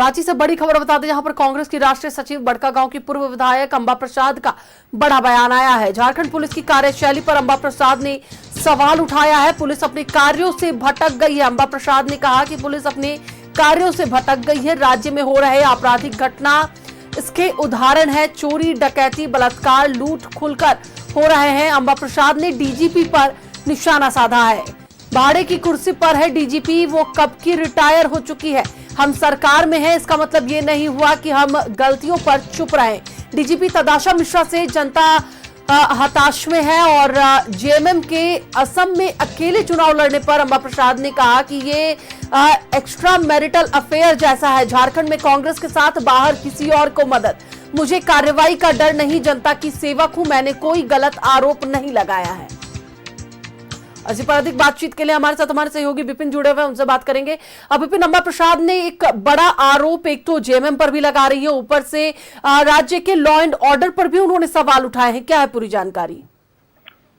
रांची से बड़ी खबर बता दें, जहां पर कांग्रेस की राष्ट्रीय सचिव बड़कागांव की पूर्व विधायक अंबा प्रसाद का बड़ा बयान आया है। झारखंड पुलिस की कार्यशैली पर अंबा प्रसाद ने सवाल उठाया है। पुलिस अपने कार्यों से भटक गई है। अंबा प्रसाद ने कहा कि पुलिस अपने कार्यों से भटक गई है। राज्य में हो रहे आपराधिक घटना इसके उदाहरण है। चोरी, डकैती, बलात्कार, लूट खुलकर हो रहे हैं। अंबा प्रसाद ने डीजीपी पर निशाना साधा है। भाड़े की कुर्सी पर है डीजीपी, वो कब की रिटायर हो चुकी है। हम सरकार में हैं, इसका मतलब ये नहीं हुआ कि हम गलतियों पर चुप रहे। डीजीपी तदाशा मिश्रा से जनता हताश में है और जेएमएम के असम में अकेले चुनाव लड़ने पर अंबा प्रसाद ने कहा कि ये एक्स्ट्रा मैरिटल अफेयर जैसा है। झारखंड में कांग्रेस के साथ, बाहर किसी और को मदद। मुझे कार्रवाई का डर नहीं, जनता की सेवक हूं, मैंने कोई गलत आरोप नहीं लगाया है। इसी पर अधिक बातचीत के लिए हमारे साथ हमारे सहयोगी विपिन जुड़े हुए हैं, उनसे बात करेंगे। अब विपिन, अंबा प्रसाद ने एक बड़ा आरोप एक तो जेएमएम पर भी लगा रही है, ऊपर से राज्य के लॉ एंड ऑर्डर पर भी उन्होंने सवाल उठाए हैं। क्या है पूरी जानकारी?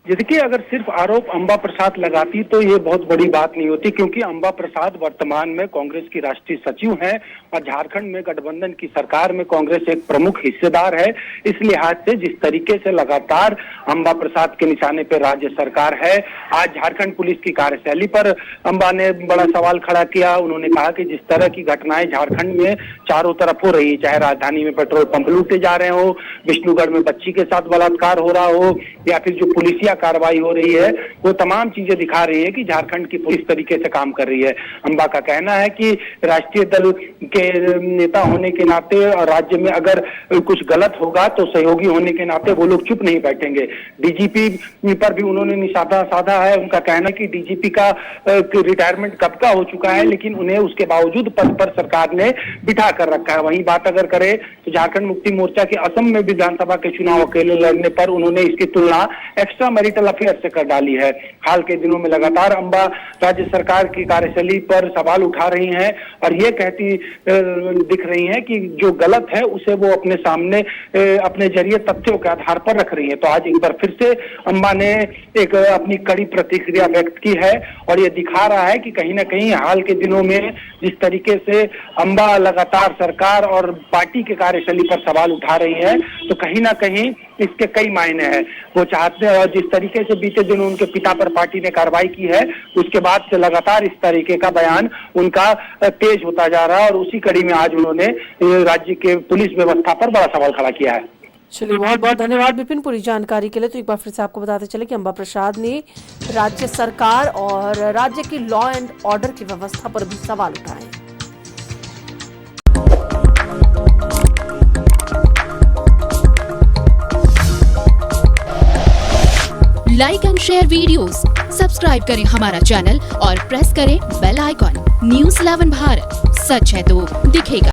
देखिए, अगर सिर्फ आरोप अंबा प्रसाद लगाती तो ये बहुत बड़ी बात नहीं होती, क्योंकि अंबा प्रसाद वर्तमान में कांग्रेस की राष्ट्रीय सचिव हैं और झारखंड में गठबंधन की सरकार में कांग्रेस एक प्रमुख हिस्सेदार है। इस लिहाज से जिस तरीके से लगातार अंबा प्रसाद के निशाने पर राज्य सरकार है, आज झारखंड पुलिस की कार्यशैली पर अंबा ने बड़ा सवाल खड़ा किया। उन्होंने कहा कि जिस तरह की घटनाएं झारखंड में चारों तरफ हो रही है, चाहे राजधानी में पेट्रोल पंप लूटे जा रहे हो, विष्णुगढ़ में बच्ची के साथ बलात्कार हो रहा हो, या फिर जो पुलिसिया कार्रवाई हो रही है, वो तमाम चीजें दिखा रही है कि झारखंड की पुलिस तरीके से काम कर रही है। अंबा का कहना है कि राष्ट्रीय दल के नेता होने के नाते और राज्य में अगर कुछ गलत होगा तो सहयोगी होने के नाते वो लोग चुप नहीं बैठेंगे। डीजीपी पर भी उन्होंने निशाना साधा है। उनका कहना है कि डीजीपी का रिटायरमेंट कब का हो चुका है, लेकिन उन्हें उसके बावजूद पद पर सरकार ने बिठा कर रखा है। वहीं बात अगर करें तो झारखंड मुक्ति मोर्चा के असम में विधानसभा के चुनाव अकेले लड़ने पर उन्होंने इसकी तुलना एक्स्ट्रा मैरिटल अफेयर से कर डाली है। हाल के दिनों में लगातार अंबा राज्य सरकार की कार्यशैली पर सवाल उठा रही हैं और ये कहती दिख रही हैं कि जो गलत है उसे वो अपने सामने अपने जरिए तथ्यों के आधार पर रख रही हैं। तो आज एक बार फिर से अंबा ने एक अपनी कड़ी प्रतिक्रिया व्यक्त की है और ये दिखा रहा है कि कहीं ना कहीं हाल के दिनों में जिस तरीके से अंबा लगातार सरकार और पार्टी के कार्यशैली पर सवाल उठा रही है, तो कहीं ना कहीं इसके कई मायने हैं। वो चाहते हैं, और जिस तरीके से बीते दिनों उनके पिता पर पार्टी ने कार्रवाई की है, उसके बाद से लगातार इस तरीके का बयान उनका तेज होता जा रहा है और उसी कड़ी में आज उन्होंने राज्य के पुलिस व्यवस्था पर बड़ा सवाल खड़ा किया है। चलिए, बहुत बहुत धन्यवाद विपिन पूरी जानकारी के लिए। तो एक बार फिर से आपको बताते चले कि अंबा प्रसाद ने राज्य सरकार और राज्य की लॉ एंड ऑर्डर की व्यवस्था पर भी सवाल उठाए। Like and share videos, subscribe करें हमारा चैनल और प्रेस करें बेल आइकॉन। News 11 भारत, सच है तो दिखेगा।